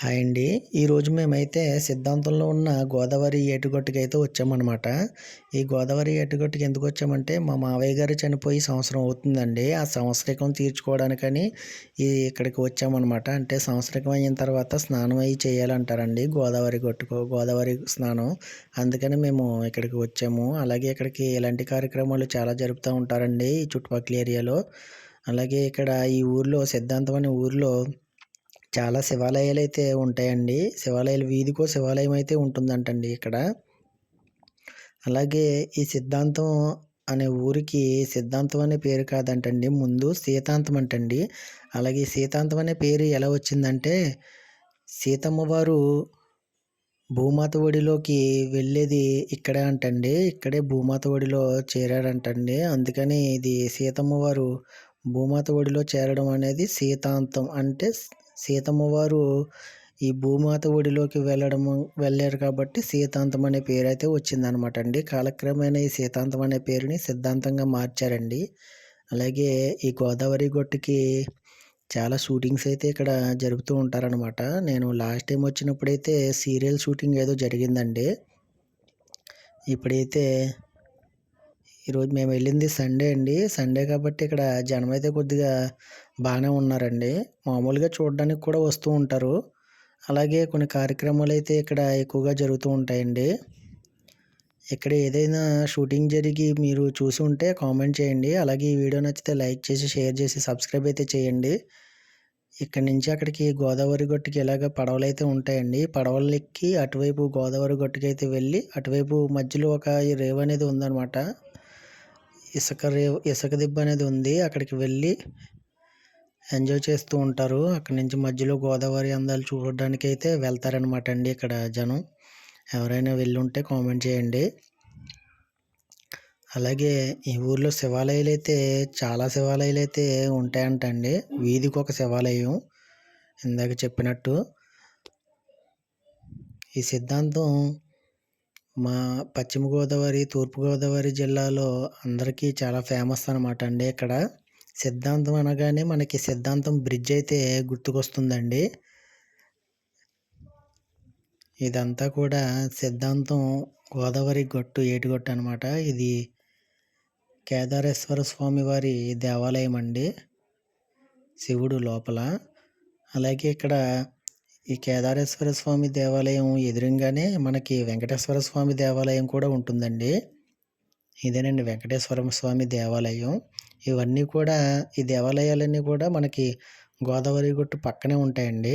Hi అండి. ఈరోజు మేమైతే సిద్ధాంతంలో ఉన్న గోదావరి ఏటిగట్టుకైతే వచ్చామనమాట. ఈ గోదావరి ఏటిగట్టుకి ఎందుకొచ్చామంటే, మా మావయ్య గారు చనిపోయి సంవత్సరం అవుతుందండి. ఆ సంవత్సరికం తీర్చుకోవడానికని ఇక్కడికి వచ్చామనమాట. అంటే సంవత్సరికం అయిన తర్వాత స్నానం అయి చేయాలంటారండి గోదావరి స్నానం. అందుకని మేము ఇక్కడికి వచ్చాము. అలాగే ఇక్కడికి ఇలాంటి కార్యక్రమాలు చాలా జరుపుతూ ఉంటారండి ఈ చుట్టుపక్కల ఏరియాలో. అలాగే ఇక్కడ ఈ ఊర్లో సిద్ధాంతం అనే ఊర్లో చాలా శివాలయాలైతే ఉంటాయండి. వీధికో శివాలయం అయితే ఉంటుందంటండి ఇక్కడ. అలాగే ఈ సిద్ధాంతం అనే ఊరికి సిద్ధాంతం అనే పేరు కాదంటండి. ముందు సీతాంతం అంటండి. అలాగే సీతాంతం అనే పేరు ఎలా వచ్చిందంటే, సీతమ్మ వారు భూమాత ఒడిలోకి వెళ్ళేది ఇక్కడే అంటండి. ఇక్కడే భూమాత ఒడిలో చేరారంటండి. అందుకని ఇది సీతమ్మ వారు భూమాత ఒడిలో చేరడం అనేది సీతాంతం. అంటే సీతమ్మ వారు ఈ భూమాత ఒడిలోకి వెళ్ళారు కాబట్టి సీతాంతం అనే పేరైతే వచ్చిందనమాట అండి. కాలక్రమేణా ఈ సీతాంతం అనే పేరుని సిద్ధాంతంగా మార్చారండి. అలాగే ఈ గోదావరి గట్టుకి చాలా షూటింగ్స్ అయితే ఇక్కడ జరుపుతూ ఉంటారనమాట. నేను లాస్ట్ టైం వచ్చినప్పుడైతే సీరియల్ షూటింగ్ ఏదో జరిగిందండి. ఇప్పుడైతే ఈరోజు మేము వెళ్ళింది సండే అండి. సండే కాబట్టి ఇక్కడ జనం అయితే కొద్దిగా బాగానే ఉన్నారండి. మామూలుగా చూడడానికి కూడా వస్తూ ఉంటారు. అలాగే కొన్ని కార్యక్రమాలు అయితే ఇక్కడ ఎక్కువగా జరుగుతూ ఉంటాయండి. ఇక్కడ ఏదైనా షూటింగ్ జరిగి మీరు చూసి ఉంటే కామెంట్ చేయండి. అలాగే ఈ వీడియో నచ్చితే లైక్ చేసి, షేర్ చేసి, సబ్స్క్రైబ్ అయితే చేయండి. ఇక్కడి నుంచి అక్కడికి గోదావరి గట్టుకి ఇలాగ పడవలైతే ఉంటాయండి. పడవలు ఎక్కి అటువైపు గోదావరి గట్టుకైతే వెళ్ళి, అటువైపు మధ్యలో ఒక రేవు అనేది ఉందన్నమాట. ఇసుక దిబ్బ అనేది ఉంది. అక్కడికి వెళ్ళి ఎంజాయ్ చేస్తూ ఉంటారు. అక్కడి నుంచి మధ్యలో గోదావరి అందాలు చూడడానికి అయితే వెళ్తారనమాట అండి ఇక్కడ జనం. ఎవరైనా వెళ్ళి ఉంటే కామెంట్ చేయండి. అలాగే ఈ ఊర్లో చాలా శివాలయాలు అయితే ఉంటాయంటండి. వీధికి ఒక శివాలయం ఇందాక చెప్పినట్టు. ఈ సిద్ధాంతం మా పశ్చిమ గోదావరి, తూర్పు గోదావరి జిల్లాలో అందరికీ చాలా ఫేమస్ అనమాట అండి ఇక్కడ. సిద్ధాంతం అనగానే మనకి సిద్ధాంతం బ్రిడ్జ్ అయితే గుర్తుకొస్తుందండి. ఇదంతా కూడా సిద్ధాంతం గోదావరి గట్టు ఏటిగట్టు అనమాట. ఇది కేదారేశ్వర స్వామి వారి దేవాలయం అండి, శివుడు లోపల. అలాగే ఇక్కడ ఈ కేదారేశ్వర స్వామి దేవాలయం ఎదురుగానే మనకి వెంకటేశ్వర స్వామి దేవాలయం కూడా ఉంటుందండి. ఇదేనండి వెంకటేశ్వర స్వామి దేవాలయం. ఇవన్నీ కూడా ఈ దేవాలయాలన్నీ కూడా మనకి గోదావరి గట్టు పక్కనే ఉంటాయండి.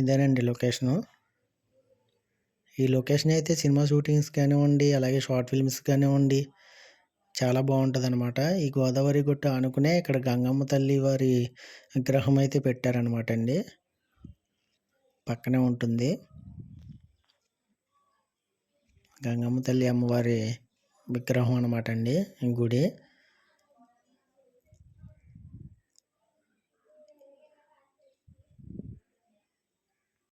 ఇదేనండి లొకేషను. ఈ లొకేషన్ అయితే సినిమా షూటింగ్స్ కానివ్వండి, అలాగే షార్ట్ ఫిల్మ్స్ కానివ్వండి, చాలా బాగుంటుందన్నమాట. ఈ గోదావరి గట్టు ఆనుకునే ఇక్కడ గంగమ్మ తల్లి వారి విగ్రహం అయితే పెట్టారనమాట అండి. పక్కనే ఉంటుంది గంగమ్మ తల్లి అమ్మవారి విగ్రహం అనమాట అండి ఈ గుడి.